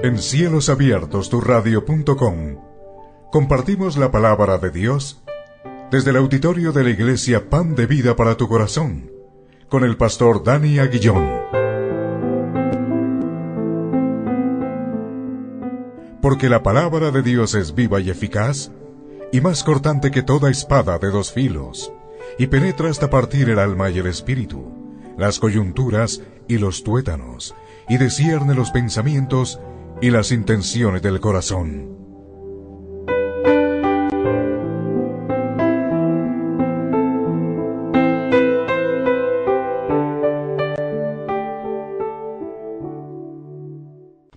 En cielosabiertosturradio.com compartimos la palabra de Dios desde el auditorio de la Iglesia Pan de Vida para tu Corazón, con el pastor Dani Aguillón. Porque la palabra de Dios es viva y eficaz, y más cortante que toda espada de dos filos, y penetra hasta partir el alma y el espíritu, las coyunturas y los tuétanos, y discierne los pensamientos y las intenciones del corazón.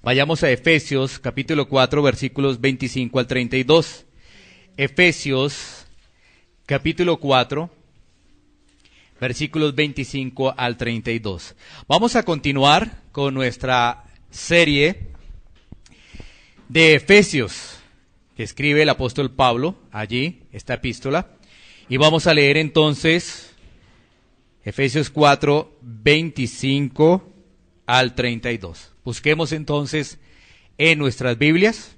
Vayamos a Efesios capítulo 4 versículos 25 al 32. Efesios capítulo 4 versículos 25 al 32. Vamos a continuar con nuestra serie de Efesios, que escribe el apóstol Pablo, allí, esta epístola. Y vamos a leer entonces Efesios 4, 25 al 32. Busquemos entonces en nuestras Biblias.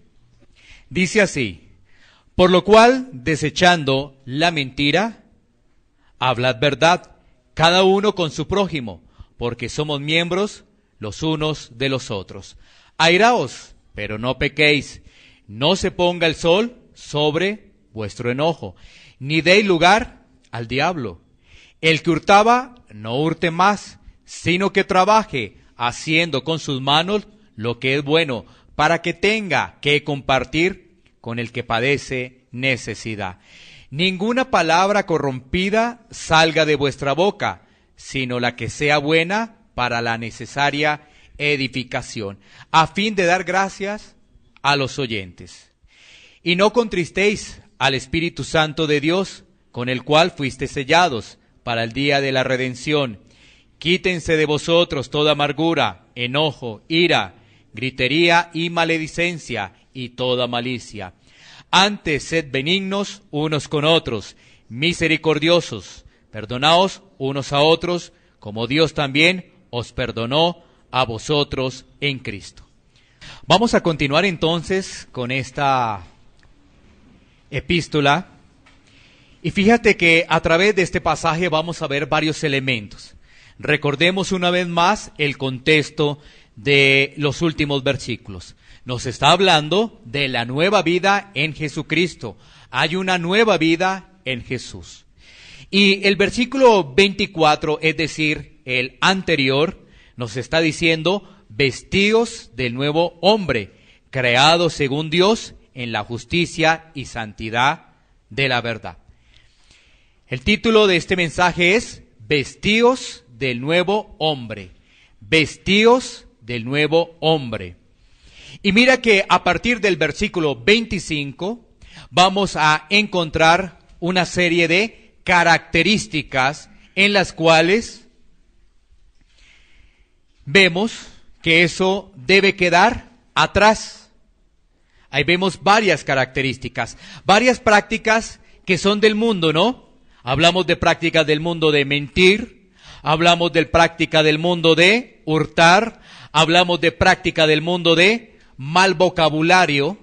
Dice así: por lo cual, desechando la mentira, hablad verdad, cada uno con su prójimo, porque somos miembros los unos de los otros. Airaos, pero no pequéis, no se ponga el sol sobre vuestro enojo, ni deis lugar al diablo. El que hurtaba, no hurte más, sino que trabaje, haciendo con sus manos lo que es bueno, para que tenga que compartir con el que padece necesidad. Ninguna palabra corrompida salga de vuestra boca, sino la que sea buena para la necesaria edificación, a fin de dar gracias a los oyentes. Y no contristéis al Espíritu Santo de Dios, con el cual fuisteis sellados para el día de la redención. Quítense de vosotros toda amargura, enojo, ira, gritería y maledicencia y toda malicia. Antes sed benignos unos con otros, misericordiosos, perdonaos unos a otros, como Dios también os perdonó a vosotros en Cristo. Vamos a continuar entonces con esta epístola. Y fíjate que a través de este pasaje vamos a ver varios elementos. Recordemos una vez más el contexto de los últimos versículos. Nos está hablando de la nueva vida en Jesucristo. Hay una nueva vida en Jesús. Y el versículo 24, es decir, el anterior, nos está diciendo: vestíos del nuevo hombre, creado según Dios en la justicia y santidad de la verdad. El título de este mensaje es: vestíos del nuevo hombre. Vestíos del nuevo hombre. Y mira que a partir del versículo 25 vamos a encontrar una serie de características en las cuales vemos que eso debe quedar atrás. Ahí vemos varias características, varias prácticas que son del mundo, ¿no? Hablamos de prácticas del mundo de mentir, hablamos de práctica del mundo de hurtar, hablamos de práctica del mundo de mal vocabulario.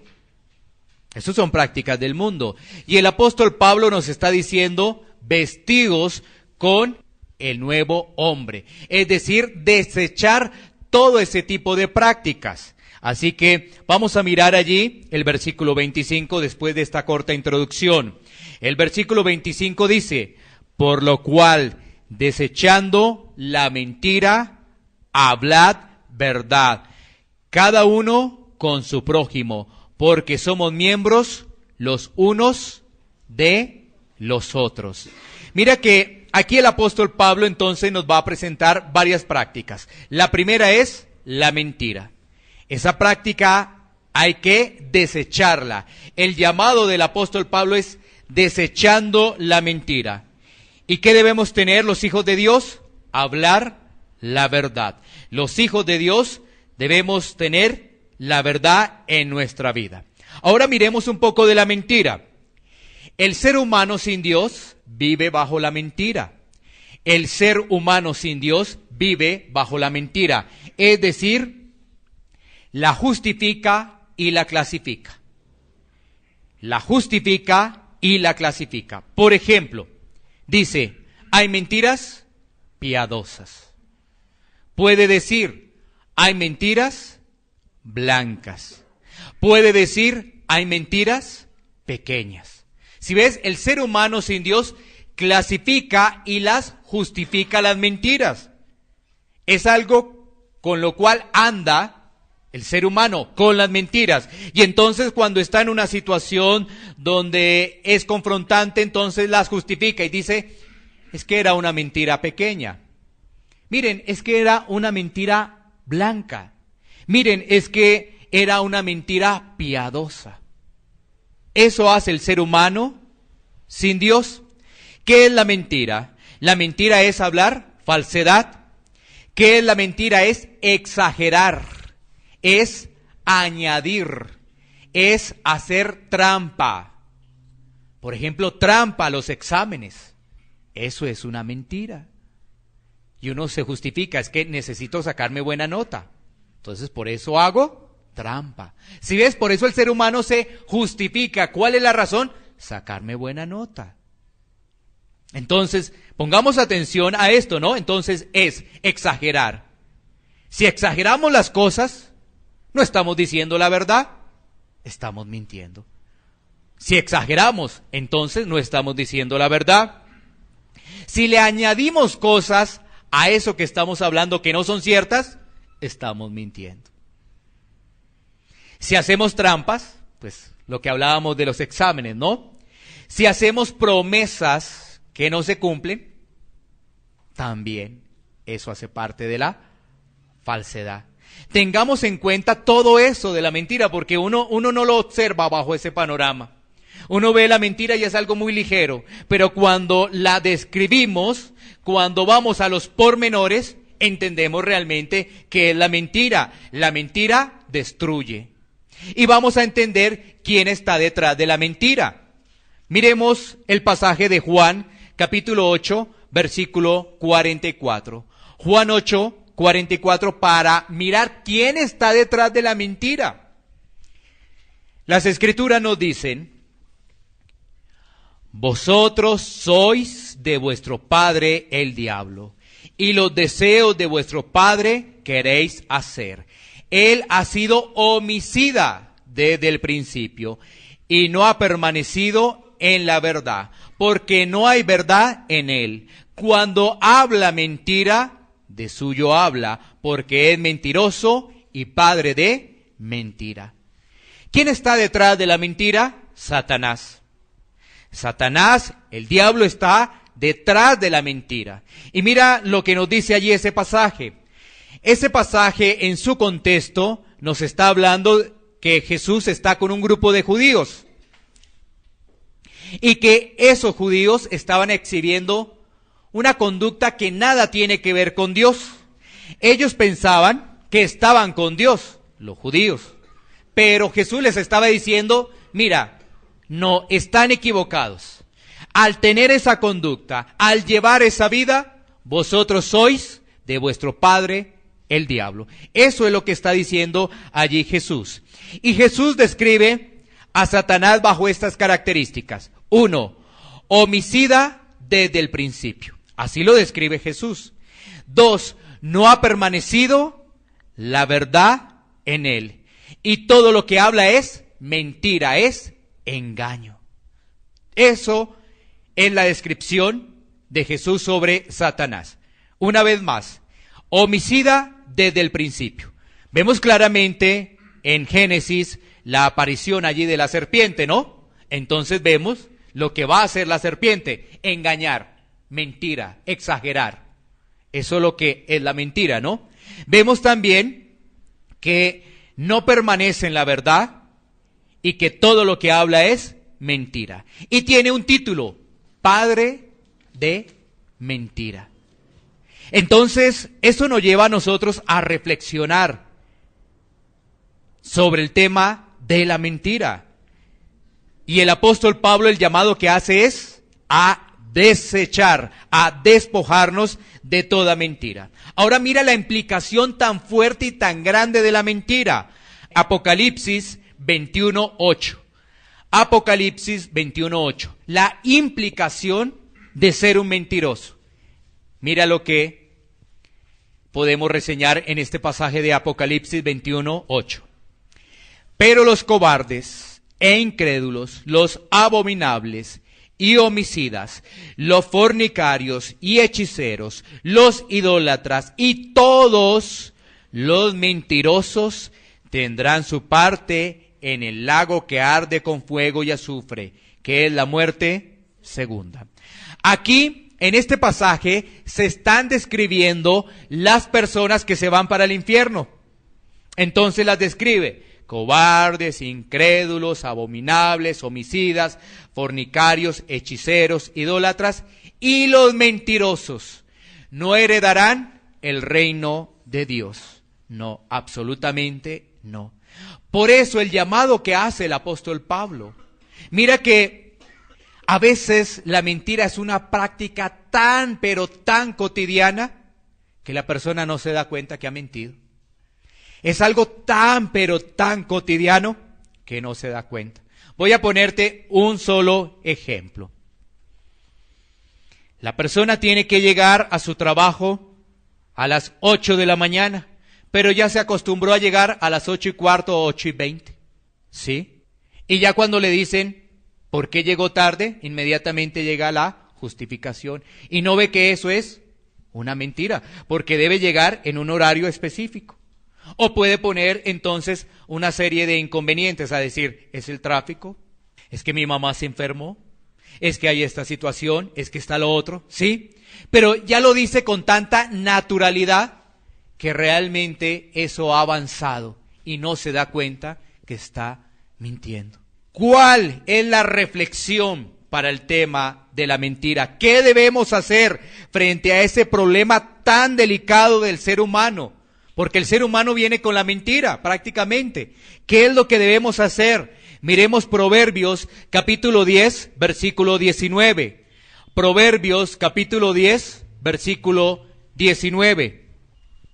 Esas son prácticas del mundo. Y el apóstol Pablo nos está diciendo: vestidos con el nuevo hombre. Es decir, desechar todo ese tipo de prácticas. Así que vamos a mirar allí el versículo 25 después de esta corta introducción. El versículo 25 dice: por lo cual, desechando la mentira, hablad verdad, cada uno con su prójimo, porque somos miembros los unos de los otros. Mira que aquí el apóstol Pablo entonces nos va a presentar varias prácticas. La primera es la mentira. Esa práctica hay que desecharla. El llamado del apóstol Pablo es desechando la mentira. ¿Y qué debemos tener los hijos de Dios? Hablar la verdad. Los hijos de Dios debemos tener la verdad en nuestra vida. Ahora miremos un poco de la mentira. El ser humano sin Dios vive bajo la mentira. El ser humano sin Dios vive bajo la mentira. Es decir, la justifica y la clasifica. La justifica y la clasifica. Por ejemplo, dice, hay mentiras piadosas. Puede decir, hay mentiras blancas. Puede decir, hay mentiras pequeñas. Si ves, el ser humano sin Dios clasifica y las justifica las mentiras. Es algo con lo cual anda el ser humano, con las mentiras. Y entonces cuando está en una situación donde es confrontante, entonces las justifica y dice, es que era una mentira pequeña. Miren, es que era una mentira blanca. Miren, es que era una mentira piadosa. Eso hace el ser humano sin Dios. ¿Qué es la mentira? La mentira es hablar falsedad. ¿Qué es la mentira? Es exagerar, es añadir, es hacer trampa. Por ejemplo, trampa a los exámenes. Eso es una mentira. Y uno se justifica, es que necesito sacarme buena nota. Entonces, por eso hago trampa. Si ves, por eso el ser humano se justifica. ¿Cuál es la razón? Sacarme buena nota. Entonces, pongamos atención a esto, ¿no? Entonces, es exagerar. Si exageramos las cosas, no estamos diciendo la verdad, estamos mintiendo. Si exageramos, entonces no estamos diciendo la verdad. Si le añadimos cosas a eso que estamos hablando que no son ciertas, estamos mintiendo. Si hacemos trampas, pues lo que hablábamos de los exámenes, ¿no? Si hacemos promesas que no se cumplen, también eso hace parte de la falsedad. Tengamos en cuenta todo eso de la mentira, porque uno no lo observa bajo ese panorama. Uno ve la mentira y es algo muy ligero, pero cuando la describimos, cuando vamos a los pormenores, entendemos realmente qué es la mentira. La mentira destruye. Y vamos a entender quién está detrás de la mentira. Miremos el pasaje de Juan, capítulo 8, versículo 44. Juan 8, 44, para mirar quién está detrás de la mentira. Las Escrituras nos dicen, vosotros sois de vuestro padre el diablo, y los deseos de vuestro padre queréis hacer. Él ha sido homicida desde el principio, y no ha permanecido en la verdad, porque no hay verdad en él. Cuando habla mentira, de suyo habla, porque es mentiroso y padre de mentira. ¿Quién está detrás de la mentira? Satanás. Satanás, el diablo, está detrás de la mentira. Y mira lo que nos dice allí ese pasaje. Ese pasaje en su contexto nos está hablando que Jesús está con un grupo de judíos. Y que esos judíos estaban exhibiendo una conducta que nada tiene que ver con Dios. Ellos pensaban que estaban con Dios, los judíos. Pero Jesús les estaba diciendo, mira, no, están equivocados. Al tener esa conducta, al llevar esa vida, vosotros sois de vuestro padre el diablo. Eso es lo que está diciendo allí Jesús. Y Jesús describe a Satanás bajo estas características. 1, homicida desde el principio. Así lo describe Jesús. 2, no ha permanecido la verdad en él. Y todo lo que habla es mentira, es engaño. Eso es la descripción de Jesús sobre Satanás. Una vez más, homicida desde el principio. Vemos claramente en Génesis la aparición allí de la serpiente, ¿no? Entonces vemos lo que va a hacer la serpiente: engañar, mentira, exagerar. Eso es lo que es la mentira, ¿no? Vemos también que no permanece en la verdad y que todo lo que habla es mentira. Y tiene un título: padre de mentira. Entonces, eso nos lleva a nosotros a reflexionar sobre el tema de la mentira. Y el apóstol Pablo, el llamado que hace es a desechar, a despojarnos de toda mentira. Ahora mira la implicación tan fuerte y tan grande de la mentira. Apocalipsis 21:8. Apocalipsis 21:8. La implicación de ser un mentiroso. Mira lo que podemos reseñar en este pasaje de Apocalipsis 21:8. Pero los cobardes e incrédulos, los abominables y homicidas, los fornicarios y hechiceros, los idólatras y todos los mentirosos tendrán su parte en el lago que arde con fuego y azufre, que es la muerte segunda. Aquí, en este pasaje, se están describiendo las personas que se van para el infierno. Entonces las describe: cobardes, incrédulos, abominables, homicidas, fornicarios, hechiceros, idólatras y los mentirosos no heredarán el reino de Dios. No, absolutamente no. Por eso el llamado que hace el apóstol Pablo. Mira que a veces la mentira es una práctica tan, pero tan cotidiana que la persona no se da cuenta que ha mentido. Es algo tan, pero tan cotidiano que no se da cuenta. Voy a ponerte un solo ejemplo. La persona tiene que llegar a su trabajo a las 8 de la mañana, pero ya se acostumbró a llegar a las 8:15 o 8:20. ¿Sí? Y ya cuando le dicen por qué llegó tarde, inmediatamente llega la justificación. Y no ve que eso es una mentira, porque debe llegar en un horario específico. O puede poner entonces una serie de inconvenientes, a decir: es el tráfico, es que mi mamá se enfermó, es que hay esta situación, es que está lo otro, ¿sí? Pero ya lo dice con tanta naturalidad que realmente eso ha avanzado y no se da cuenta que está mintiendo. ¿Cuál es la reflexión para el tema de la mentira? ¿Qué debemos hacer frente a ese problema tan delicado del ser humano? Porque el ser humano viene con la mentira prácticamente. ¿Qué es lo que debemos hacer? Miremos Proverbios capítulo 10, versículo 19. Proverbios capítulo 10, versículo 19.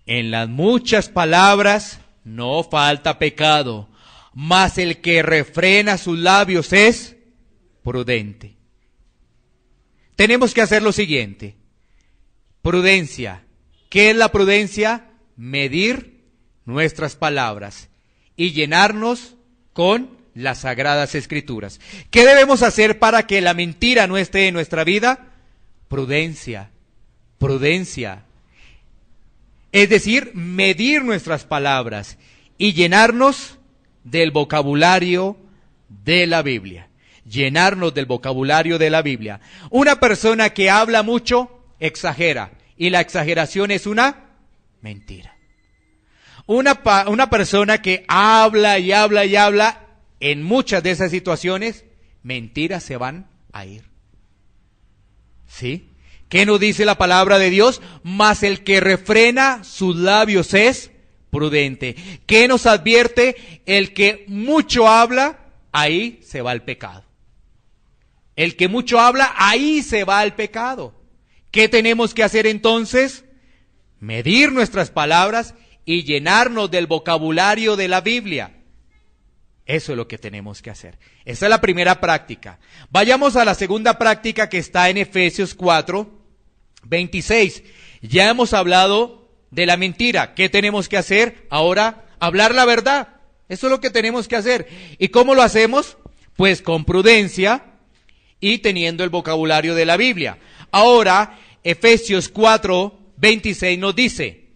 En las muchas palabras no falta pecado, mas el que refrena sus labios es prudente. Tenemos que hacer lo siguiente. Prudencia. ¿Qué es la prudencia? Medir nuestras palabras y llenarnos con las Sagradas Escrituras. ¿Qué debemos hacer para que la mentira no esté en nuestra vida? Prudencia, prudencia. Es decir, medir nuestras palabras y llenarnos del vocabulario de la Biblia. Llenarnos del vocabulario de la Biblia. Una persona que habla mucho, exagera. Y la exageración es una mentira. Una persona que habla y habla y habla, en muchas de esas situaciones, mentiras se van a ir. ¿Sí? ¿Qué nos dice la palabra de Dios? Mas el que refrena sus labios es prudente. ¿Qué nos advierte? El que mucho habla, ahí se va el pecado. El que mucho habla, ahí se va el pecado. ¿Qué tenemos que hacer entonces? Medir nuestras palabras y llenarnos del vocabulario de la Biblia. Eso es lo que tenemos que hacer. Esa es la primera práctica. Vayamos a la segunda práctica que está en Efesios 4:26. Ya hemos hablado de la mentira. ¿Qué tenemos que hacer? Ahora, hablar la verdad. Eso es lo que tenemos que hacer. ¿Y cómo lo hacemos? Pues con prudencia y teniendo el vocabulario de la Biblia. Ahora, Efesios 4:26 nos dice: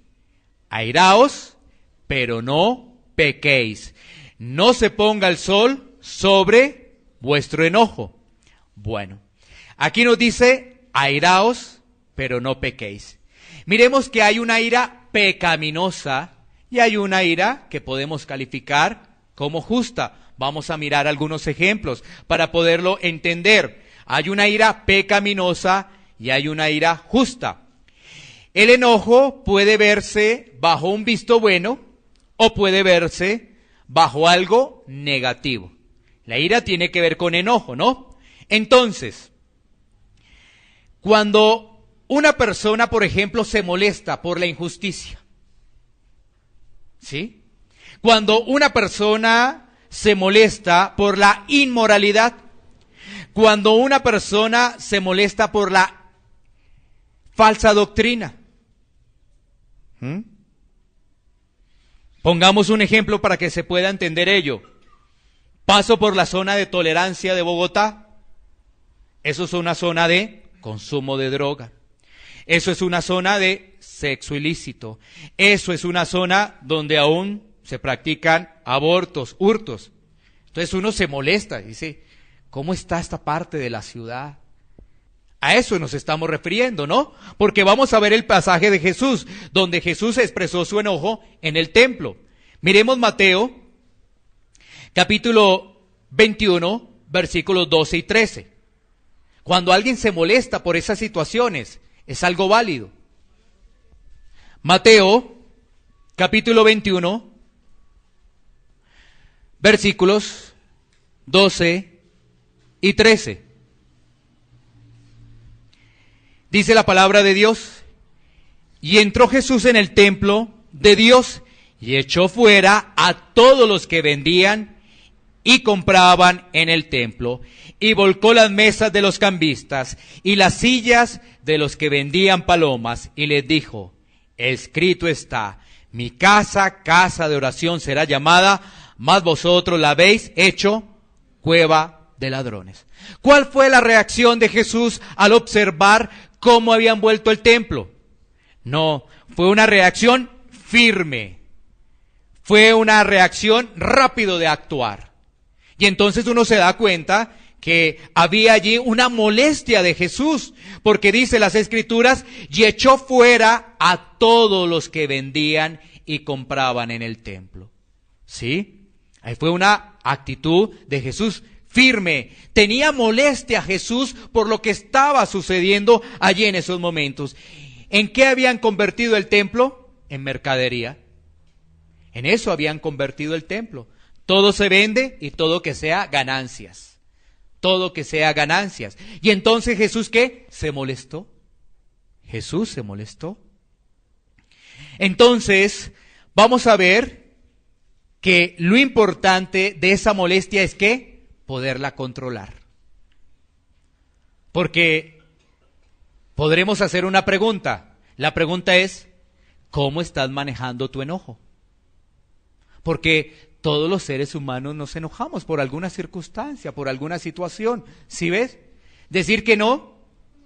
airaos, pero no pequéis. No se ponga el sol sobre vuestro enojo. Bueno, aquí nos dice: airaos, pero no pequéis. Miremos que hay una ira pecaminosa y hay una ira que podemos calificar como justa. Vamos a mirar algunos ejemplos para poderlo entender. Hay una ira pecaminosa y hay una ira justa. El enojo puede verse bajo un visto bueno o puede verse bajo algo negativo. La ira tiene que ver con enojo, ¿no? Entonces, cuando una persona, por ejemplo, se molesta por la injusticia, ¿sí? Cuando una persona se molesta por la inmoralidad, cuando una persona se molesta por la falsa doctrina. Pongamos un ejemplo para que se pueda entender ello. Paso por la zona de tolerancia de Bogotá. Eso es una zona de consumo de droga. Eso es una zona de sexo ilícito. Eso es una zona donde aún se practican abortos, hurtos. Entonces uno se molesta y dice, ¿cómo está esta parte de la ciudad? A eso nos estamos refiriendo, ¿no? Porque vamos a ver el pasaje de Jesús, donde Jesús expresó su enojo en el templo. Miremos Mateo, capítulo 21, versículos 12 y 13. Cuando alguien se molesta por esas situaciones, es algo válido. Mateo, capítulo 21, versículos 12 y 13. Dice la palabra de Dios: y entró Jesús en el templo de Dios y echó fuera a todos los que vendían y compraban en el templo, y volcó las mesas de los cambistas y las sillas de los que vendían palomas, y les dijo: escrito está, mi casa, casa de oración será llamada, mas vosotros la habéis hecho cueva de ladrones. ¿Cuál fue la reacción de Jesús al observar cómo habían vuelto el templo? No, fue una reacción firme. Fue una reacción rápido de actuar. Y entonces uno se da cuenta que había allí una molestia de Jesús, porque dice las Escrituras, y echó fuera a todos los que vendían y compraban en el templo. ¿Sí? Ahí fue una actitud de Jesús firme. Tenía molestia Jesús por lo que estaba sucediendo allí en esos momentos. ¿En qué habían convertido el templo? En mercadería. En eso habían convertido el templo. Todo se vende y todo que sea ganancias. Todo que sea ganancias. Y entonces Jesús, ¿qué? Se molestó. Jesús se molestó. Entonces, vamos a ver que lo importante de esa molestia es que poderla controlar. Porque podremos hacer una pregunta. La pregunta es, ¿cómo estás manejando tu enojo? Porque todos los seres humanos nos enojamos por alguna circunstancia, por alguna situación. ¿Sí ves? Decir que no,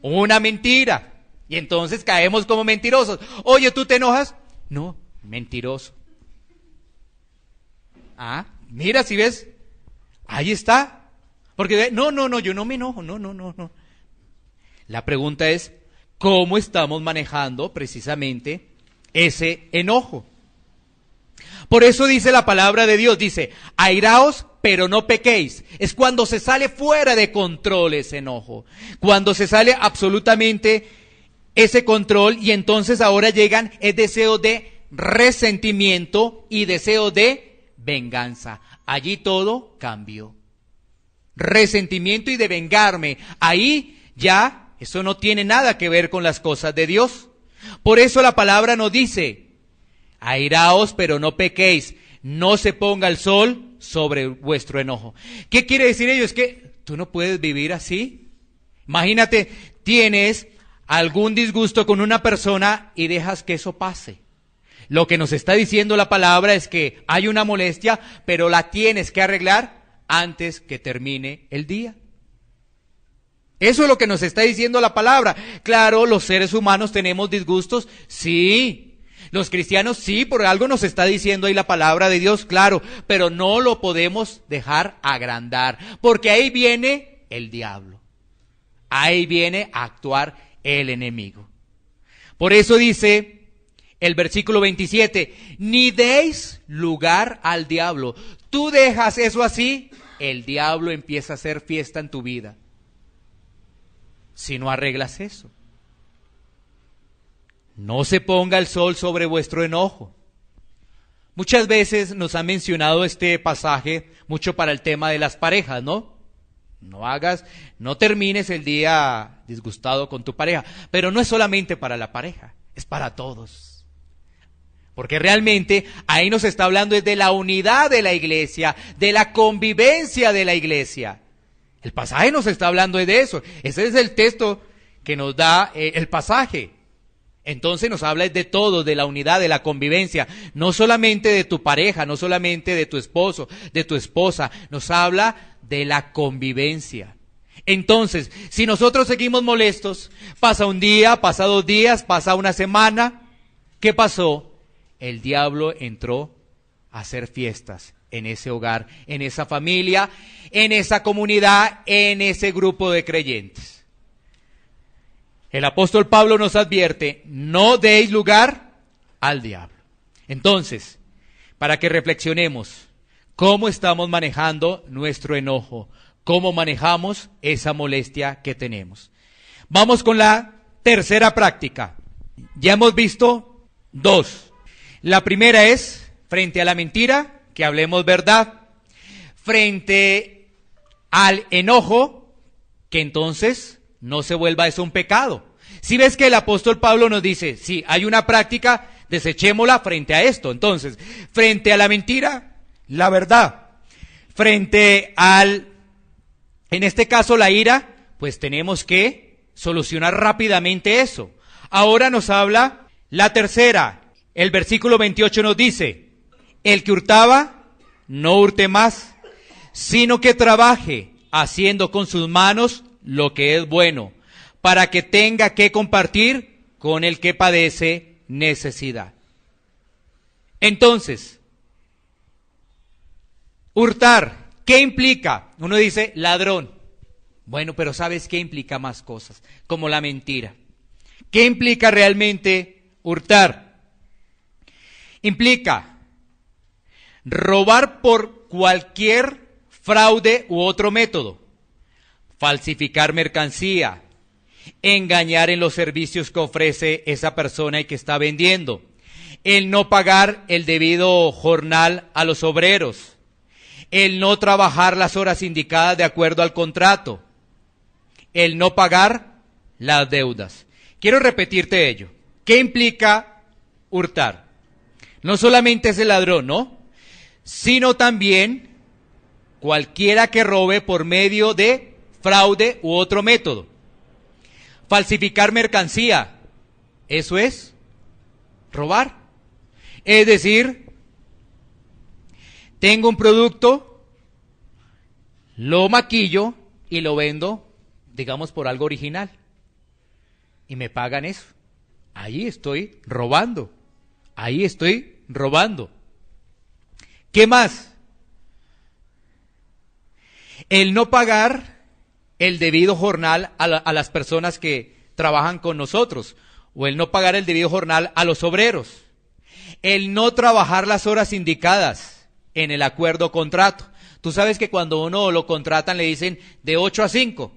una mentira. Y entonces caemos como mentirosos. Oye, ¿tú te enojas? No, mentiroso. Ah, mira, ¿sí ves? Ahí está. Porque no, yo no me enojo, no. La pregunta es, ¿cómo estamos manejando precisamente ese enojo? Por eso dice la palabra de Dios, dice, airaos, pero no pequéis. Es cuando se sale fuera de control ese enojo. Cuando se sale absolutamente ese control y entonces ahora llegan el deseo de resentimiento y deseo de venganza. Allí todo cambió. Resentimiento y de vengarme. Ahí ya eso no tiene nada que ver con las cosas de Dios. Por eso la palabra nos dice, airaos, pero no pequéis, no se ponga el sol sobre vuestro enojo. ¿Qué quiere decir ello? Es que tú no puedes vivir así. Imagínate, tienes algún disgusto con una persona y dejas que eso pase. Lo que nos está diciendo la palabra es que hay una molestia, pero la tienes que arreglar antes que termine el día. Eso es lo que nos está diciendo la palabra. Claro, los seres humanos tenemos disgustos, sí. Los cristianos sí, por algo nos está diciendo ahí la palabra de Dios, claro, pero no lo podemos dejar agrandar, porque ahí viene el diablo. Ahí viene a actuar el enemigo. Por eso dice el versículo 27, ni deis lugar al diablo. Tú dejas eso así, el diablo empieza a hacer fiesta en tu vida. Si no arreglas eso. No se ponga el sol sobre vuestro enojo. Muchas veces nos han mencionado este pasaje mucho para el tema de las parejas, ¿no? No termines el día disgustado con tu pareja. Pero no es solamente para la pareja, es para todos. Porque realmente ahí nos está hablando de la unidad de la iglesia, de la convivencia de la iglesia. El pasaje nos está hablando de eso. Ese es el texto que nos da el pasaje. Entonces nos habla de todo, de la unidad, de la convivencia. No solamente de tu pareja, no solamente de tu esposo, de tu esposa. Nos habla de la convivencia. Entonces, si nosotros seguimos molestos, pasa un día, pasa 2 días, pasa una semana. ¿Qué pasó? El diablo entró a hacer fiestas en ese hogar, en esa familia, en esa comunidad, en ese grupo de creyentes. El apóstol Pablo nos advierte, no deis lugar al diablo. Entonces, para que reflexionemos, ¿cómo estamos manejando nuestro enojo? ¿Cómo manejamos esa molestia que tenemos? Vamos con la tercera práctica. Ya hemos visto 2. La primera es, frente a la mentira, que hablemos verdad. Frente al enojo, que entonces no se vuelva eso un pecado. Si ves que el apóstol Pablo nos dice, sí, hay una práctica, desechémosla frente a esto. Entonces, frente a la mentira, la verdad. Frente al, en este caso, la ira, pues tenemos que solucionar rápidamente eso. Ahora nos habla la tercera. El versículo 28 nos dice, el que hurtaba, no hurte más, sino que trabaje haciendo con sus manos lo que es bueno, para que tenga que compartir con el que padece necesidad. Entonces, hurtar, ¿qué implica? Uno dice, ladrón. Bueno, pero ¿sabes qué implica más cosas? Como la mentira. ¿Qué implica realmente hurtar? Implica robar por cualquier fraude u otro método, falsificar mercancía, engañar en los servicios que ofrece esa persona y que está vendiendo, el no pagar el debido jornal a los obreros, el no trabajar las horas indicadas de acuerdo al contrato, el no pagar las deudas. Quiero repetirte ello. ¿Qué implica hurtar? No solamente es el ladrón, ¿no? Sino también cualquiera que robe por medio de fraude u otro método. Falsificar mercancía, eso es robar. Es decir, tengo un producto, lo maquillo y lo vendo, digamos, por algo original. Y me pagan eso. Ahí estoy robando. Ahí estoy robando. ¿Qué más? El no pagar el debido jornal a las personas que trabajan con nosotros, o el no pagar el debido jornal a los obreros, el no trabajar las horas indicadas en el acuerdo contrato. Tú sabes que cuando uno lo contratan le dicen de 8 a 5,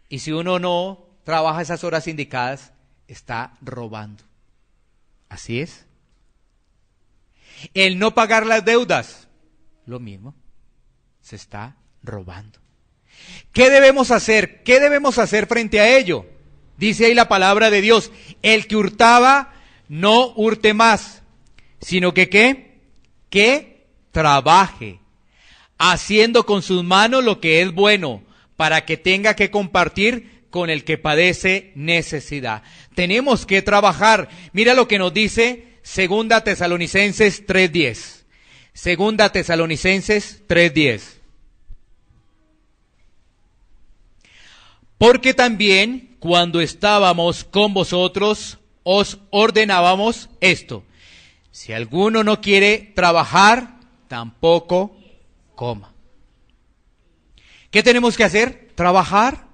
y si uno no trabaja esas horas indicadas, está robando. Así es. El no pagar las deudas, lo mismo, se está robando. ¿Qué debemos hacer? ¿Qué debemos hacer frente a ello? Dice ahí la palabra de Dios, el que hurtaba, no hurte más, sino que ¿qué? Que trabaje, haciendo con sus manos lo que es bueno, para que tenga que compartir con el que padece necesidad. Tenemos que trabajar. Mira lo que nos dice Segunda Tesalonicenses 3:10. Segunda Tesalonicenses 3:10. Porque también cuando estábamos con vosotros os ordenábamos esto: si alguno no quiere trabajar, tampoco coma. ¿Qué tenemos que hacer? Trabajar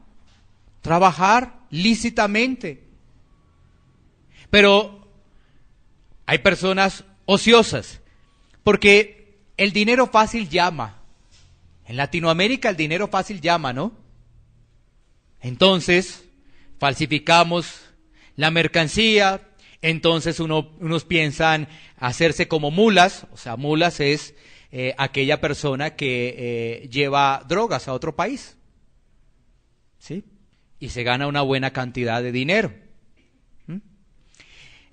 lícitamente. Pero hay personas ociosas, porque el dinero fácil llama. En Latinoamérica el dinero fácil llama, ¿no? Entonces, falsificamos la mercancía, entonces unos piensan hacerse como mulas, o sea, mulas es aquella persona que lleva drogas a otro país, ¿sí? Y se gana una buena cantidad de dinero.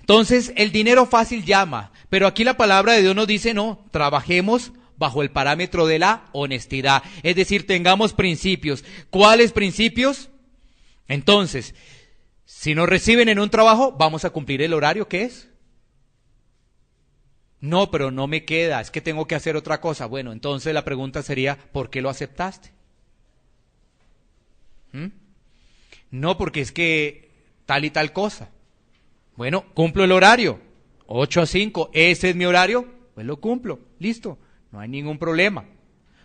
Entonces, el dinero fácil llama, pero aquí la palabra de Dios nos dice, no, trabajemos bajo el parámetro de la honestidad. Es decir, tengamos principios. ¿Cuáles principios? Entonces, si nos reciben en un trabajo, vamos a cumplir el horario, ¿qué es? No, pero no me queda, es que tengo que hacer otra cosa. Bueno, entonces la pregunta sería, ¿por qué lo aceptaste? No, porque es que tal y tal cosa. Bueno, cumplo el horario, 8 a 5, ese es mi horario, pues lo cumplo, listo, no hay ningún problema.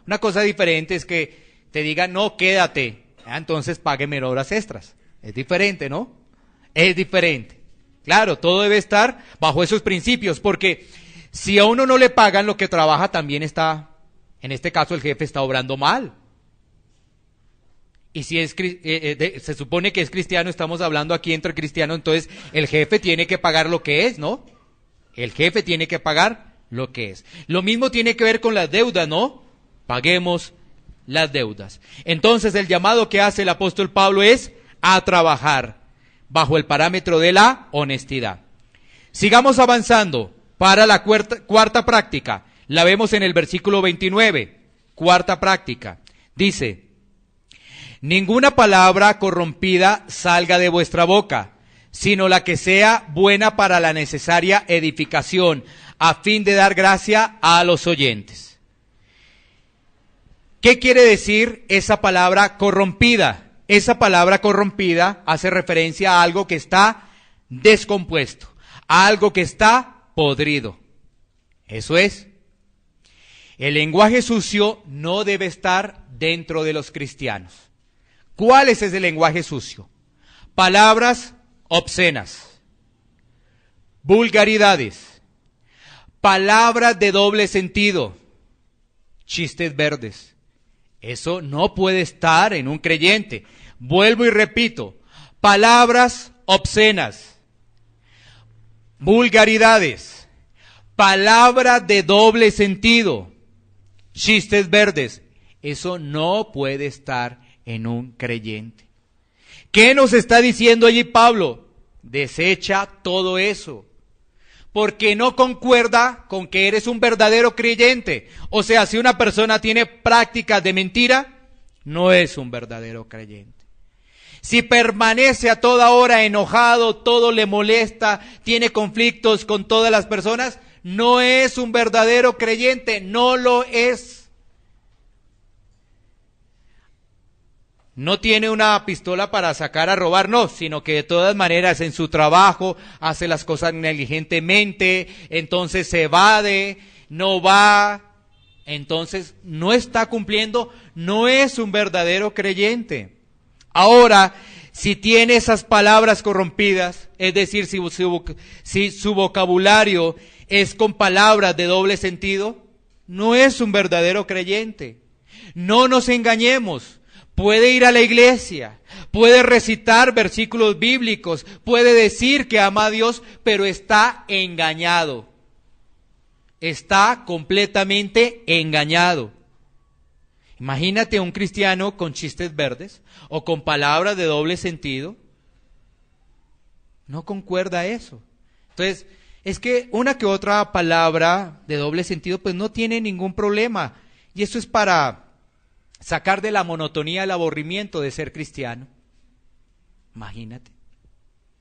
Una cosa diferente es que te digan, no, quédate, entonces págueme horas extras. Es diferente, ¿no? Es diferente. Claro, todo debe estar bajo esos principios, porque si a uno no le pagan lo que trabaja, también está, en este caso el jefe está obrando mal. Y si es, se supone que es cristiano, estamos hablando aquí entre cristianos, entonces el jefe tiene que pagar lo que es, ¿no? El jefe tiene que pagar lo que es. Lo mismo tiene que ver con las deudas, ¿no? Paguemos las deudas. Entonces el llamado que hace el apóstol Pablo es a trabajar bajo el parámetro de la honestidad. Sigamos avanzando para la cuarta práctica. La vemos en el versículo 29. Cuarta práctica. Dice: ninguna palabra corrompida salga de vuestra boca, sino la que sea buena para la necesaria edificación, a fin de dar gracia a los oyentes. ¿Qué quiere decir esa palabra corrompida? Esa palabra corrompida hace referencia a algo que está descompuesto, a algo que está podrido. Eso es. El lenguaje sucio no debe estar dentro de los cristianos. ¿Cuál es ese lenguaje sucio? Palabras obscenas, vulgaridades, palabras de doble sentido, chistes verdes. Eso no puede estar en un creyente. Vuelvo y repito, palabras obscenas, vulgaridades, palabras de doble sentido, chistes verdes. Eso no puede estar en un creyente. ¿Qué nos está diciendo allí Pablo? Desecha todo eso, porque no concuerda con que eres un verdadero creyente. O sea, si una persona tiene prácticas de mentira, no es un verdadero creyente. Si permanece a toda hora enojado, todo le molesta, tiene conflictos con todas las personas, no es un verdadero creyente, no lo es. No tiene una pistola para sacar a robar, no, sino que de todas maneras en su trabajo hace las cosas negligentemente, entonces se evade, no va, entonces no está cumpliendo, no es un verdadero creyente. Ahora, si tiene esas palabras corrompidas, es decir, si su vocabulario es con palabras de doble sentido, no es un verdadero creyente. No nos engañemos. Puede ir a la iglesia, puede recitar versículos bíblicos, puede decir que ama a Dios, pero está engañado. Está completamente engañado. Imagínate un cristiano con chistes verdes o con palabras de doble sentido. No concuerda eso. Entonces, es que una que otra palabra de doble sentido pues no tiene ningún problema. Y eso es para sacar de la monotonía el aburrimiento de ser cristiano. Imagínate.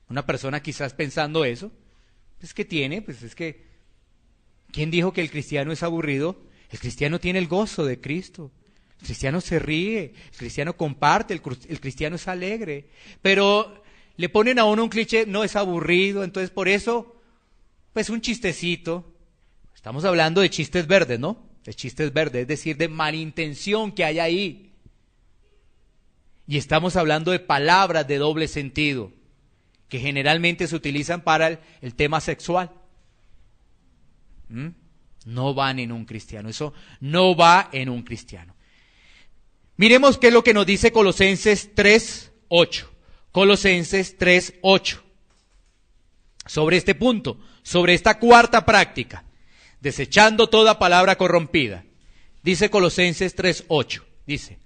Una persona quizás pensando eso, pues ¿qué tiene? Pues es que, ¿quién dijo que el cristiano es aburrido? El cristiano tiene el gozo de Cristo. El cristiano se ríe, el cristiano comparte, el cristiano es alegre. Pero le ponen a uno un cliché, no, es aburrido, entonces por eso, pues un chistecito. Estamos hablando de chistes verdes, ¿no? De chistes verdes, es decir, de malintención que hay ahí. Y estamos hablando de palabras de doble sentido, que generalmente se utilizan para el tema sexual. No van en un cristiano, eso no va en un cristiano. Miremos qué es lo que nos dice Colosenses 3:8. Colosenses 3:8. Sobre este punto, sobre esta cuarta práctica. Desechando toda palabra corrompida. Dice Colosenses 3:8. Dice: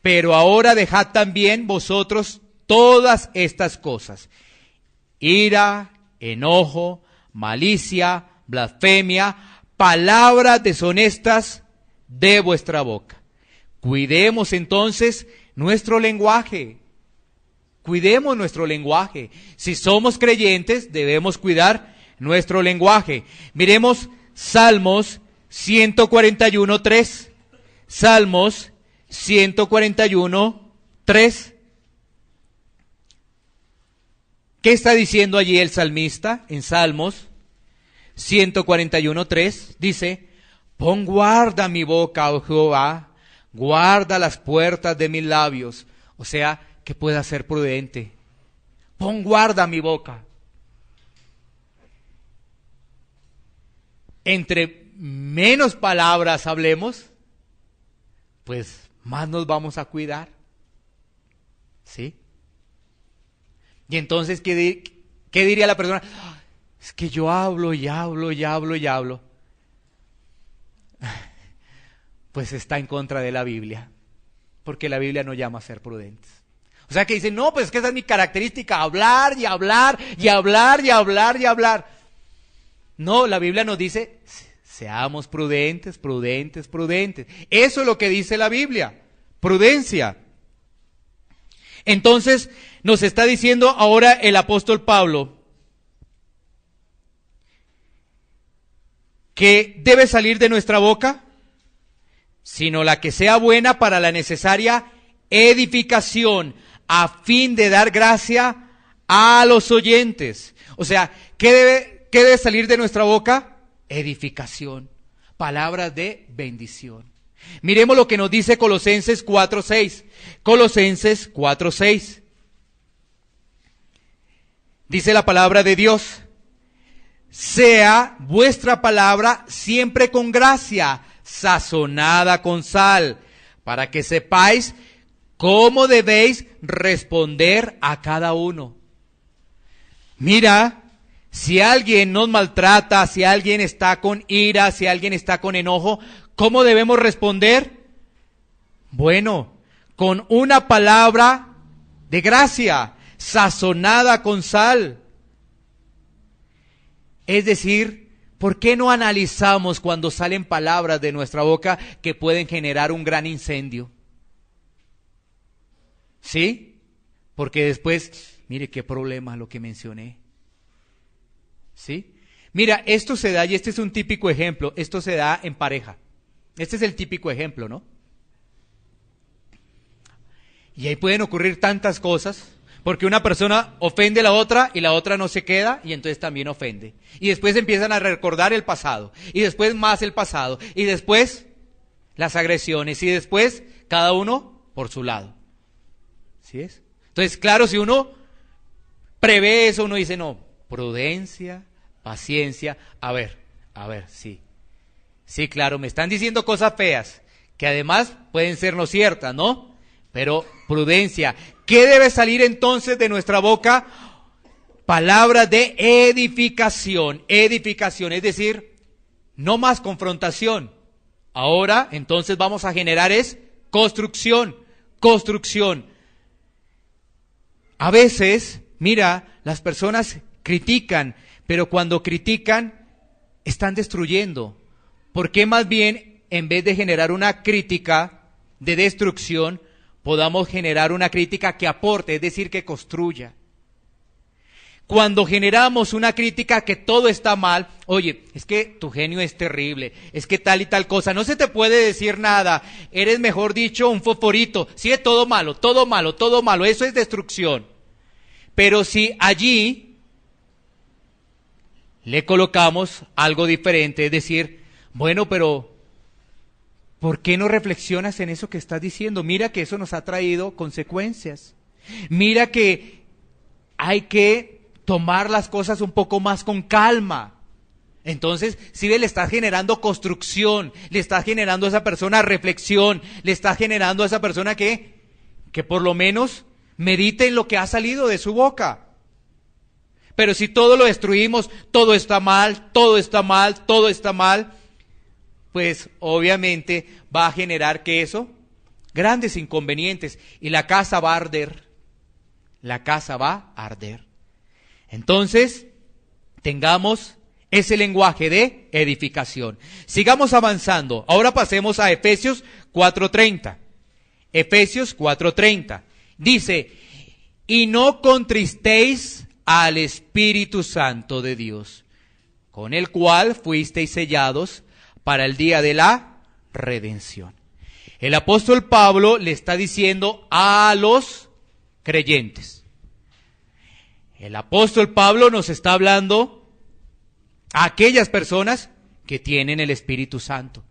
pero ahora dejad también vosotros todas estas cosas: ira, enojo, malicia, blasfemia, palabras deshonestas de vuestra boca. Cuidemos entonces nuestro lenguaje. Cuidemos nuestro lenguaje. Si somos creyentes, debemos cuidar nuestro lenguaje. Miremos Salmos 141:3. Salmos 141:3. ¿Qué está diciendo allí el salmista en Salmos 141:3? Dice: pon guarda mi boca, oh Jehová, guarda las puertas de mis labios. O sea, que pueda ser prudente. Pon guarda mi boca. Entre menos palabras hablemos, pues más nos vamos a cuidar. ¿Sí? Y entonces, ¿qué diría la persona? Es que yo hablo y hablo y hablo y hablo. Pues está en contra de la Biblia, porque la Biblia nos llama a ser prudentes. O sea que dicen, no, pues es que esa es mi característica, hablar y hablar y hablar y hablar y hablar. No, la Biblia nos dice, seamos prudentes, prudentes, prudentes. Eso es lo que dice la Biblia, prudencia. Entonces, nos está diciendo ahora el apóstol Pablo que debe salir de nuestra boca, sino la que sea buena para la necesaria edificación, a fin de dar gracia a los oyentes. O sea, ¿qué debe salir de nuestra boca? Edificación, palabras de bendición. Miremos lo que nos dice Colosenses 4:6. Colosenses 4:6. Dice la palabra de Dios: sea vuestra palabra siempre con gracia, sazonada con sal, para que sepáis cómo debéis responder a cada uno. Mira, si alguien nos maltrata, si alguien está con ira, si alguien está con enojo, ¿cómo debemos responder? Bueno, con una palabra de gracia, sazonada con sal. Es decir, ¿por qué no analizamos cuando salen palabras de nuestra boca que pueden generar un gran incendio? ¿Sí? Porque después, mire qué problema lo que mencioné. ¿Sí? Mira, esto se da, y este es un típico ejemplo, esto se da en pareja. Este es el típico ejemplo, ¿no? Y ahí pueden ocurrir tantas cosas, porque una persona ofende a la otra y la otra no se queda y entonces también ofende. Y después empiezan a recordar el pasado, y después más el pasado, y después las agresiones, y después cada uno por su lado. ¿Sí es? Entonces, claro, si uno prevé eso, uno dice, no, prudencia, paciencia, a ver, sí. Sí, claro, me están diciendo cosas feas, que además pueden ser no ciertas, ¿no? Pero prudencia. ¿Qué debe salir entonces de nuestra boca? Palabras de edificación, edificación, es decir, no más confrontación. Ahora, entonces vamos a generar es construcción, construcción. A veces, mira, las personas critican, pero cuando critican, están destruyendo. ¿Por qué más bien, en vez de generar una crítica de destrucción, podamos generar una crítica que aporte, es decir, que construya? Cuando generamos una crítica que todo está mal, oye, es que tu genio es terrible, es que tal y tal cosa, no se te puede decir nada, eres mejor dicho un fosforito, sí, es todo malo, todo malo, todo malo, eso es destrucción. Pero si allí le colocamos algo diferente, es decir, bueno, pero ¿por qué no reflexionas en eso que estás diciendo? Mira que eso nos ha traído consecuencias. Mira que hay que tomar las cosas un poco más con calma. Entonces, si le estás generando construcción, le estás generando a esa persona reflexión, le estás generando a esa persona que por lo menos medite en lo que ha salido de su boca. Pero si todo lo destruimos, todo está mal, todo está mal, todo está mal, pues obviamente va a generar que eso, grandes inconvenientes, y la casa va a arder. La casa va a arder. Entonces, tengamos ese lenguaje de edificación. Sigamos avanzando. Ahora pasemos a Efesios 4:30. Efesios 4:30. Dice, y no contristéis al Espíritu Santo de Dios, con el cual fuisteis sellados para el día de la redención. El apóstol Pablo le está diciendo a los creyentes. El apóstol Pablo nos está hablando a aquellas personas que tienen el Espíritu Santo.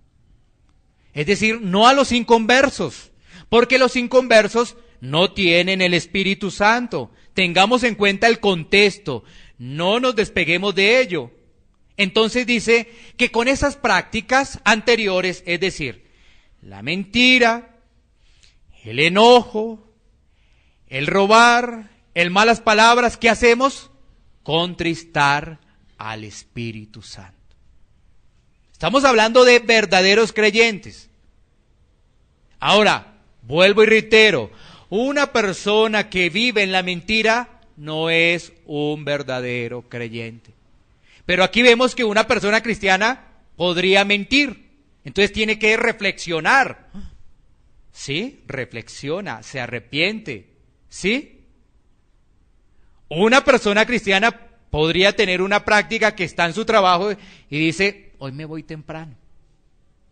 Es decir, no a los inconversos, porque los inconversos no tienen el Espíritu Santo. Tengamos en cuenta el contexto, no nos despeguemos de ello. Entonces dice que con esas prácticas anteriores, es decir, la mentira, el enojo, el robar, el malas palabras, ¿qué hacemos? Contristar al Espíritu Santo. Estamos hablando de verdaderos creyentes. Ahora, vuelvo y reitero, una persona que vive en la mentira no es un verdadero creyente. Pero aquí vemos que una persona cristiana podría mentir. Entonces tiene que reflexionar. ¿Sí? Reflexiona, se arrepiente. ¿Sí? Una persona cristiana podría tener una práctica que está en su trabajo y dice, hoy me voy temprano.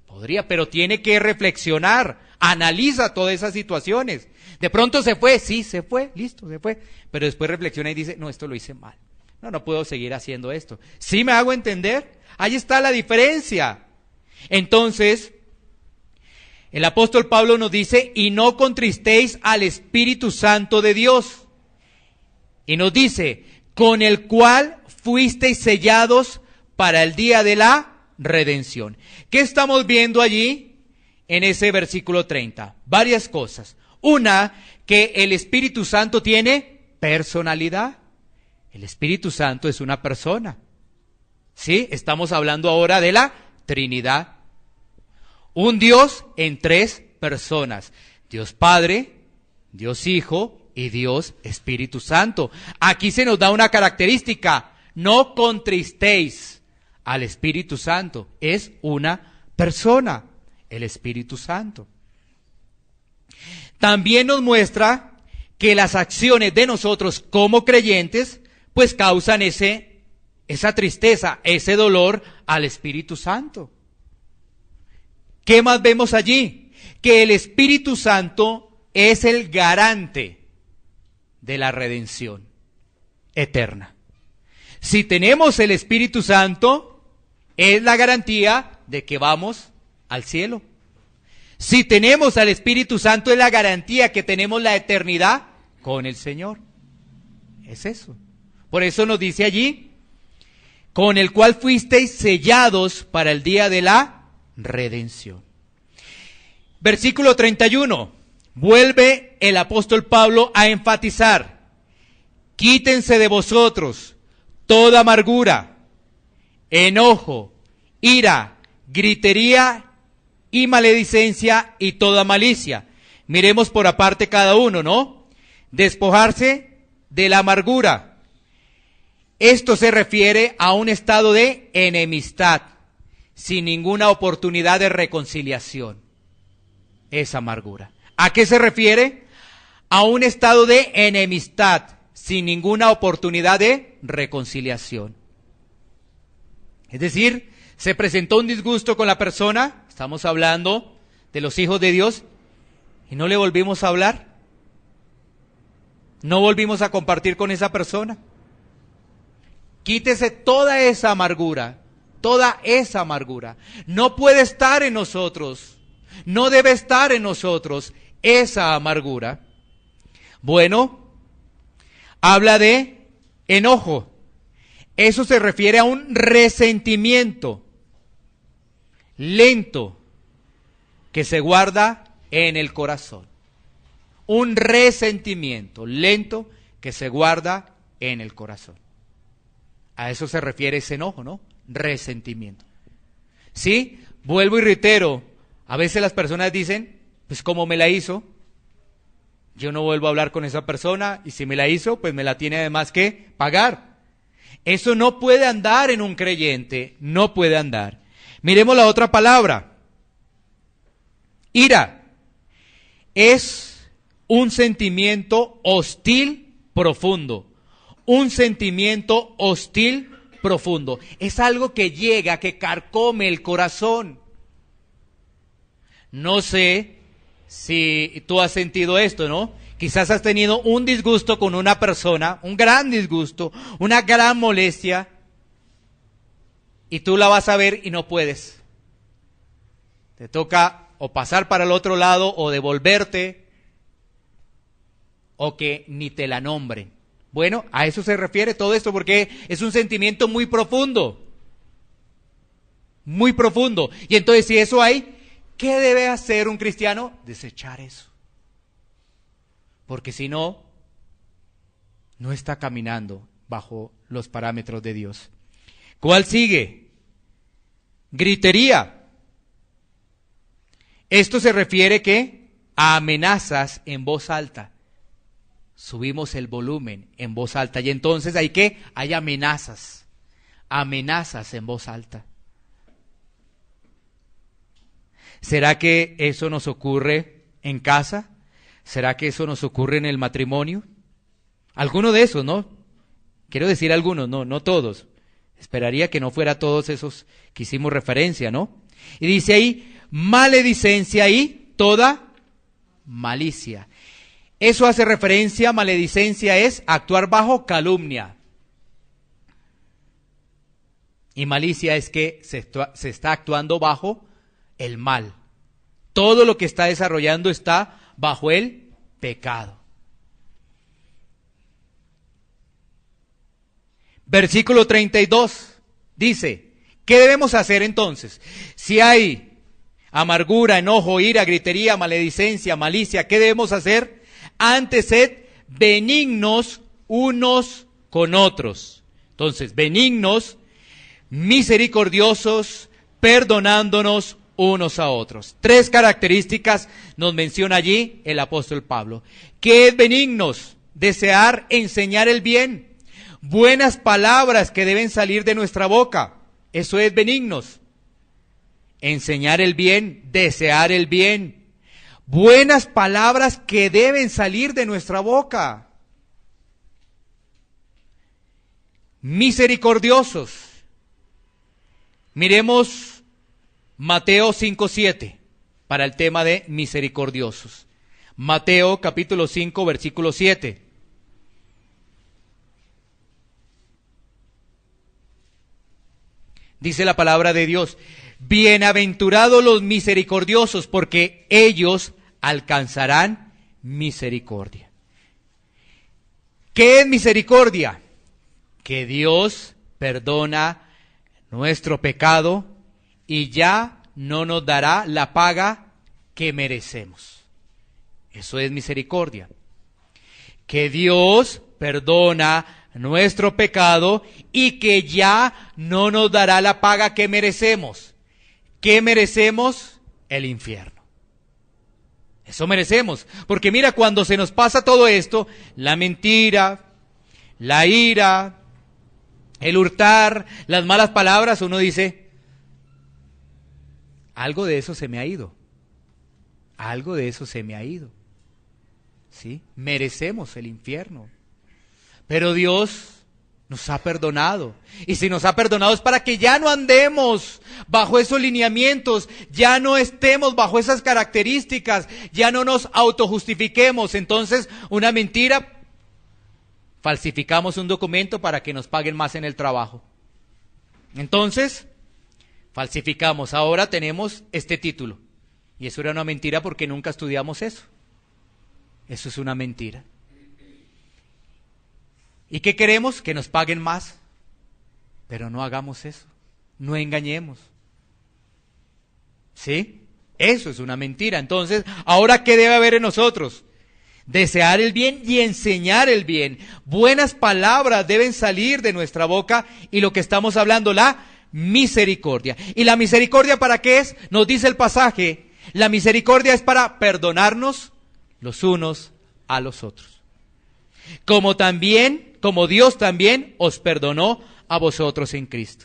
Podría, pero tiene que reflexionar, analiza todas esas situaciones. De pronto se fue, sí, se fue, listo, se fue. Pero después reflexiona y dice, no, esto lo hice mal. No puedo seguir haciendo esto. ¿Sí me hago entender? Ahí está la diferencia. Entonces, el apóstol Pablo nos dice, y no contristéis al Espíritu Santo de Dios. Y nos dice, con el cual fuisteis sellados para el día de la redención. ¿Qué estamos viendo allí en ese versículo 30? Varias cosas. Una, que el Espíritu Santo tiene personalidad. El Espíritu Santo es una persona. ¿Sí? Estamos hablando ahora de la Trinidad. Un Dios en tres personas. Dios Padre, Dios Hijo y Dios Espíritu Santo. Aquí se nos da una característica. No contristéis al Espíritu Santo. Es una persona, el Espíritu Santo. También nos muestra que las acciones de nosotros como creyentes pues causan esa tristeza, ese dolor al Espíritu Santo. ¿Qué más vemos allí? Que el Espíritu Santo es el garante de la redención eterna. Si tenemos el Espíritu Santo, es la garantía de que vamos al cielo. Si tenemos al Espíritu Santo, es la garantía que tenemos la eternidad con el Señor. Es eso. Por eso nos dice allí, con el cual fuisteis sellados para el día de la redención. Versículo 31. Vuelve el apóstol Pablo a enfatizar, quítense de vosotros toda amargura, enojo, ira, gritería y maledicencia y toda malicia. Miremos por aparte cada uno, ¿no? Despojarse de la amargura. Esto se refiere a un estado de enemistad, sin ninguna oportunidad de reconciliación. Esa amargura. ¿A qué se refiere? A un estado de enemistad, sin ninguna oportunidad de reconciliación. Es decir, se presentó un disgusto con la persona, estamos hablando de los hijos de Dios, y no le volvimos a hablar. No volvimos a compartir con esa persona. Quítese toda esa amargura, toda esa amargura. No puede estar en nosotros, no debe estar en nosotros esa amargura. Bueno, habla de enojo. Eso se refiere a un resentimiento lento que se guarda en el corazón. Un resentimiento lento que se guarda en el corazón. A eso se refiere ese enojo, ¿no? Resentimiento. ¿Sí? Vuelvo y reitero, a veces las personas dicen, pues como me la hizo, yo no vuelvo a hablar con esa persona y si me la hizo, pues me la tiene además que pagar. Eso no puede andar en un creyente, no puede andar. Miremos la otra palabra. Ira es un sentimiento hostil profundo. Un sentimiento hostil profundo. Es algo que llega, que carcome el corazón. No sé si tú has sentido esto, ¿no? Quizás has tenido un disgusto con una persona, un gran disgusto, una gran molestia, y tú la vas a ver y no puedes. Te toca o pasar para el otro lado o devolverte, o que ni te la nombren. Bueno, a eso se refiere todo esto, porque es un sentimiento muy profundo. Muy profundo. Y entonces, si eso hay, ¿qué debe hacer un cristiano? Desechar eso. Porque si no, no está caminando bajo los parámetros de Dios. ¿Cuál sigue? Gritería. Esto se refiere ¿qué? A amenazas en voz alta. Subimos el volumen en voz alta y entonces hay ¿qué? Hay amenazas. Amenazas en voz alta. ¿Será que eso nos ocurre en casa? ¿Será que eso nos ocurre en el matrimonio? Alguno de esos, ¿no? Quiero decir algunos, no todos. Esperaría que no fuera todos esos que hicimos referencia, ¿no? Y dice ahí, maledicencia y toda malicia. Eso hace referencia, maledicencia es actuar bajo calumnia. Y malicia es que se está actuando bajo el mal. Todo lo que está desarrollando está bajo el pecado. Versículo 32 dice, ¿qué debemos hacer entonces? Si hay amargura, enojo, ira, gritería, maledicencia, malicia, ¿qué debemos hacer? Antes sed benignos unos con otros. Entonces, benignos, misericordiosos, perdonándonos unos a otros. 3 características nos menciona allí el apóstol Pablo. ¿Qué es benignos? Desear enseñar el bien. Buenas palabras que deben salir de nuestra boca. Eso es benignos. Enseñar el bien, desear el bien. Buenas palabras que deben salir de nuestra boca. Misericordiosos. Miremos Mateo 5:7 para el tema de misericordiosos. Mateo capítulo 5 versículo 7. Dice la palabra de Dios, bienaventurados los misericordiosos, porque ellos alcanzarán misericordia. ¿Qué es misericordia? Que Dios perdona nuestro pecado y ya no nos dará la paga que merecemos. Eso es misericordia. Que Dios perdona nuestro pecado y que ya no nos dará la paga que merecemos. ¿Qué merecemos? El infierno. Eso merecemos. Porque mira, cuando se nos pasa todo esto, la mentira, la ira, el hurtar, las malas palabras, uno dice, algo de eso se me ha ido. Algo de eso se me ha ido. ¿Sí? Merecemos el infierno. Pero Dios nos ha perdonado. Y si nos ha perdonado es para que ya no andemos bajo esos lineamientos, ya no estemos bajo esas características, ya no nos autojustifiquemos. Entonces, una mentira, falsificamos un documento para que nos paguen más en el trabajo. Entonces, falsificamos. Ahora tenemos este título. Y eso era una mentira porque nunca estudiamos eso. Eso es una mentira. ¿Y qué queremos? Que nos paguen más. Pero no hagamos eso. No engañemos. ¿Sí? Eso es una mentira. Entonces, ¿ahora qué debe haber en nosotros? Desear el bien y enseñar el bien. Buenas palabras deben salir de nuestra boca y lo que estamos hablando, la misericordia. ¿Y la misericordia para qué es? Nos dice el pasaje. La misericordia es para perdonarnos los unos a los otros. Como Dios también os perdonó a vosotros en Cristo.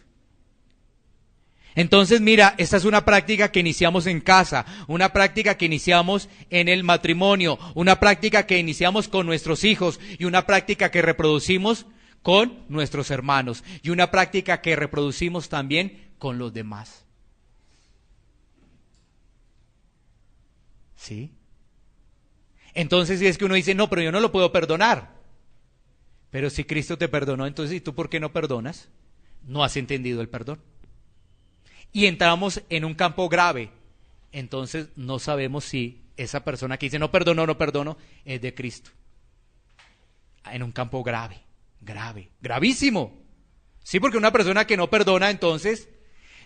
Entonces, mira, esta es una práctica que iniciamos en casa, una práctica que iniciamos en el matrimonio, una práctica que iniciamos con nuestros hijos y una práctica que reproducimos con nuestros hermanos y una práctica que reproducimos también con los demás. ¿Sí? Entonces, si es que uno dice, no, pero yo no lo puedo perdonar. Pero si Cristo te perdonó, entonces, ¿y tú por qué no perdonas? No has entendido el perdón. Y entramos en un campo grave. Entonces no sabemos si esa persona que dice no perdono, es de Cristo. En un campo grave, gravísimo. Sí, porque una persona que no perdona entonces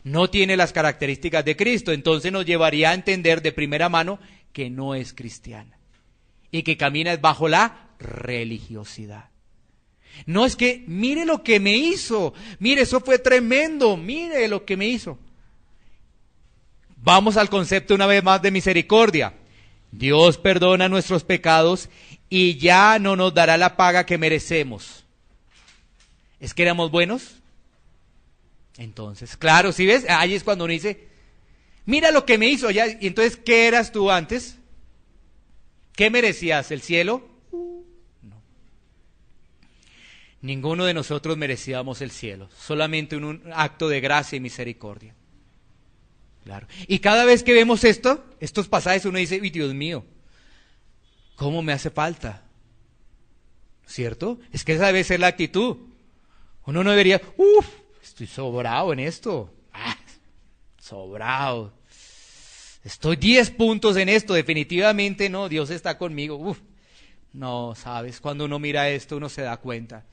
no tiene las características de Cristo. Entonces nos llevaría a entender de primera mano que no es cristiana. Y que camina bajo la religiosidad. No es que, mire lo que me hizo, mire, eso fue tremendo, mire lo que me hizo. Vamos al concepto una vez más de misericordia. Dios perdona nuestros pecados y ya no nos dará la paga que merecemos. ¿Es que éramos buenos? Entonces, claro, ¿sí ves? Ahí es cuando uno dice, mira lo que me hizo ya. Y entonces, ¿qué eras tú antes? ¿Qué merecías? ¿El cielo? No. Ninguno de nosotros merecíamos el cielo, solamente un acto de gracia y misericordia. Claro. Y cada vez que vemos estos pasajes, uno dice, uy, Dios mío, ¿cómo me hace falta? ¿Cierto? Es que esa debe ser la actitud. Uno no debería, estoy sobrado en esto. Sobrado. Estoy 10 puntos en esto, definitivamente no, Dios está conmigo. No, sabes, cuando uno mira esto, uno se da cuenta.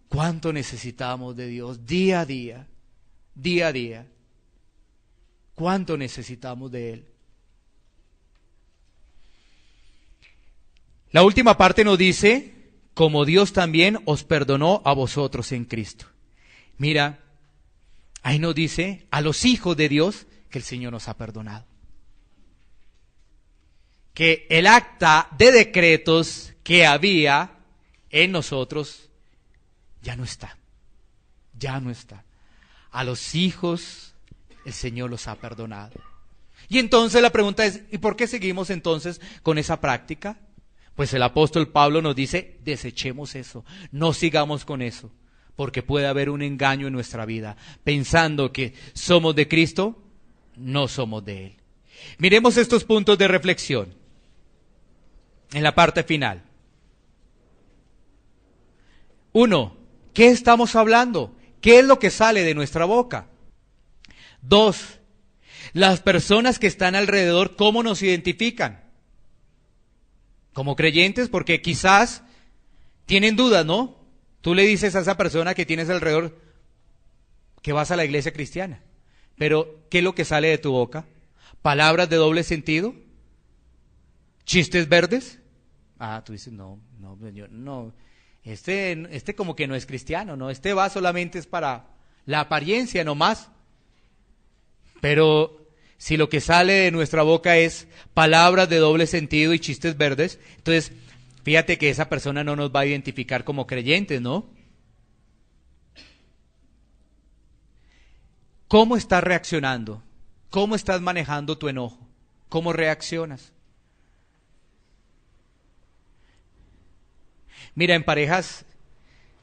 ¿Cuánto necesitamos de Dios día a día? Día a día. ¿Cuánto necesitamos de Él? La última parte nos dice, como Dios también os perdonó a vosotros en Cristo. Mira, ahí nos dice, a los hijos de Dios, que el Señor nos ha perdonado. Que el acta de decretos que había en nosotros ya no está. Ya no está. A los hijos el Señor los ha perdonado. Y entonces la pregunta es, ¿y por qué seguimos entonces con esa práctica? Pues el apóstol Pablo nos dice, desechemos eso, no sigamos con eso, porque puede haber un engaño en nuestra vida, pensando que somos de Cristo, no somos de Él. Miremos estos puntos de reflexión en la parte final. 1. ¿Qué estamos hablando? ¿Qué es lo que sale de nuestra boca? 2. Las personas que están alrededor, ¿cómo nos identifican? Como creyentes, porque quizás tienen dudas, ¿no? Tú le dices a esa persona que tienes alrededor que vas a la iglesia cristiana, pero ¿qué es lo que sale de tu boca? ¿Palabras de doble sentido? ¿Chistes verdes? Tú dices, no, este como que no es cristiano, ¿no? Este va solamente es para la apariencia nomás. Pero si lo que sale de nuestra boca es palabras de doble sentido y chistes verdes, entonces fíjate que esa persona no nos va a identificar como creyentes, ¿no? ¿Cómo estás reaccionando? ¿Cómo estás manejando tu enojo? ¿Cómo reaccionas? Mira, en parejas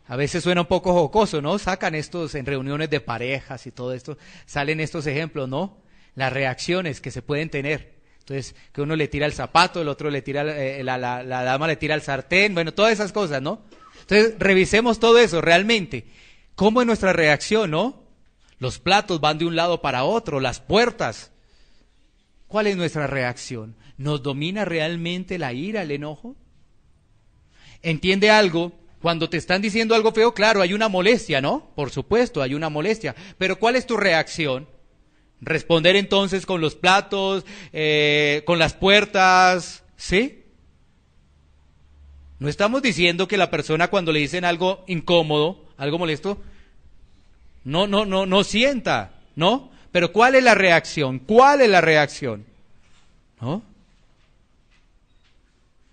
a veces suena un poco jocoso, ¿no? Sacan estos en reuniones de parejas y todo esto, salen estos ejemplos, ¿no? Las reacciones que se pueden tener. Entonces, que uno le tira el zapato, el otro le tira, la dama le tira el sartén, bueno, todas esas cosas, ¿no? Entonces, revisemos todo eso realmente. ¿Cómo es nuestra reacción, no? Los platos van de un lado para otro, las puertas. ¿Cuál es nuestra reacción? ¿Nos domina realmente la ira, el enojo? ¿Entiende algo? Cuando te están diciendo algo feo, claro, hay una molestia, ¿no? Por supuesto, hay una molestia. Pero ¿cuál es tu reacción? Responder entonces con los platos, con las puertas, ¿sí? No estamos diciendo que la persona cuando le dicen algo incómodo, algo molesto, no sienta, ¿no? Pero ¿cuál es la reacción? ¿Cuál es la reacción? ¿No?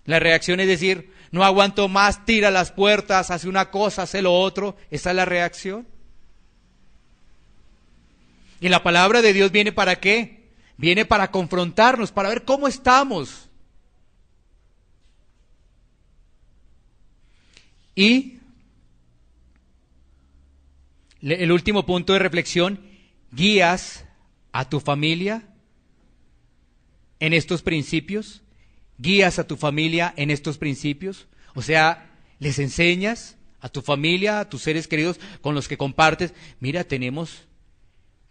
La reacción es decir, no aguanto más, tira las puertas, hace una cosa, hace lo otro. Esa es la reacción. Y la palabra de Dios viene ¿para qué? Viene para confrontarnos, para ver cómo estamos. Y el último punto de reflexión: ¿guías a tu familia en estos principios? ¿Guías a tu familia en estos principios? O sea, ¿les enseñas a tu familia, a tus seres queridos con los que compartes? Mira, tenemos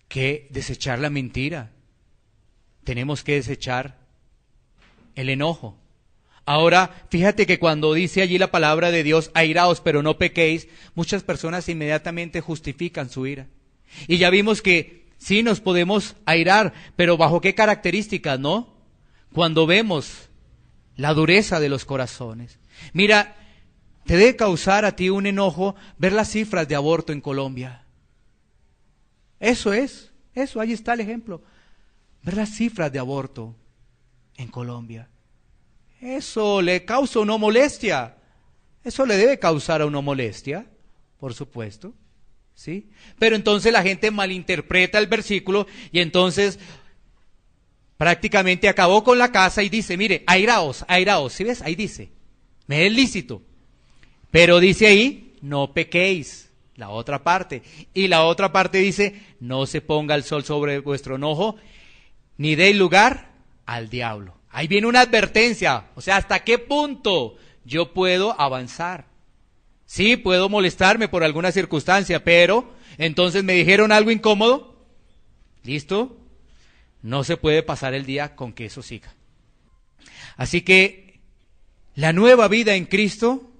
que desechar la mentira. Tenemos que desechar el enojo. Ahora, fíjate que cuando dice allí la palabra de Dios, airaos pero no pequéis, muchas personas inmediatamente justifican su ira. Y ya vimos que sí nos podemos airar, pero ¿bajo qué características, no? Cuando vemos la dureza de los corazones. Mira, te debe causar a ti un enojo ver las cifras de aborto en Colombia. Eso, ahí está el ejemplo. Ver las cifras de aborto en Colombia. Eso le causa una molestia. Eso le debe causar a uno molestia, por supuesto, ¿sí? Pero entonces la gente malinterpreta el versículo y entonces prácticamente acabó con la casa y dice, mire, airaos, ¿sí ves? Ahí dice, me es lícito. Pero dice ahí, no pequéis, la otra parte. Y la otra parte dice, no se ponga el sol sobre vuestro enojo, ni deis lugar al diablo. Ahí viene una advertencia, o sea, ¿hasta qué punto yo puedo avanzar? Sí, puedo molestarme por alguna circunstancia, pero entonces me dijeron algo incómodo, ¿listo? No se puede pasar el día con que eso siga. Así que la nueva vida en Cristo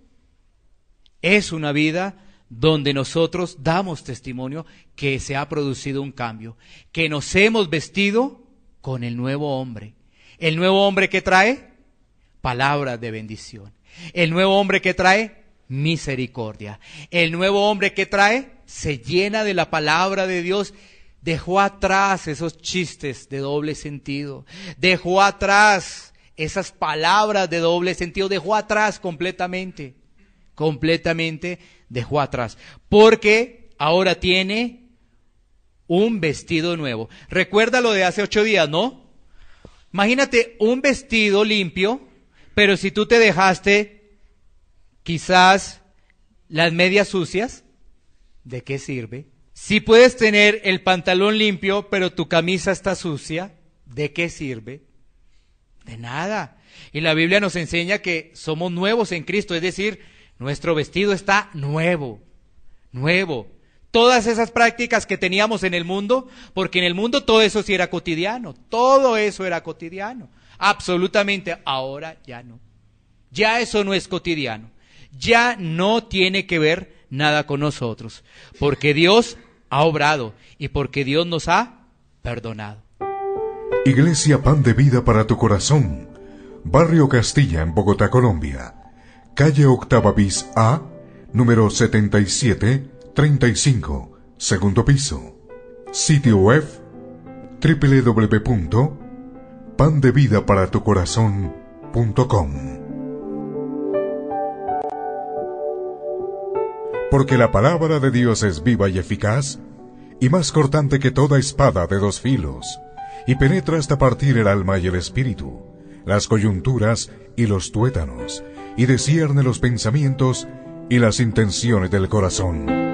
es una vida donde nosotros damos testimonio que se ha producido un cambio, que nos hemos vestido con el nuevo hombre. El nuevo hombre que trae palabras de bendición. El nuevo hombre que trae misericordia. El nuevo hombre que trae se llena de la palabra de Dios. Dejó atrás esos chistes de doble sentido. Dejó atrás esas palabras de doble sentido. Dejó atrás completamente. Completamente dejó atrás. Porque ahora tiene un vestido nuevo. Recuerda lo de hace 8 días, ¿no? Imagínate un vestido limpio, pero si tú te dejaste quizás las medias sucias, ¿de qué sirve? Si puedes tener el pantalón limpio, pero tu camisa está sucia, ¿de qué sirve? De nada. Y la Biblia nos enseña que somos nuevos en Cristo, es decir, nuestro vestido está nuevo, nuevo. Todas esas prácticas que teníamos en el mundo, porque en el mundo todo eso sí era cotidiano, todo eso era cotidiano, absolutamente. Ahora ya no, ya eso no es cotidiano, ya no tiene que ver nada con nosotros, porque Dios ha obrado y porque Dios nos ha perdonado. Iglesia Pan de Vida para tu Corazón, Barrio Castilla en Bogotá, Colombia, calle Octava bis A, número 7735, segundo piso. Sitio web www.pandevidaparatucorazon.com. Porque la palabra de Dios es viva y eficaz, y más cortante que toda espada de 2 filos, y penetra hasta partir el alma y el espíritu, las coyunturas y los tuétanos, y discierne los pensamientos y las intenciones del corazón.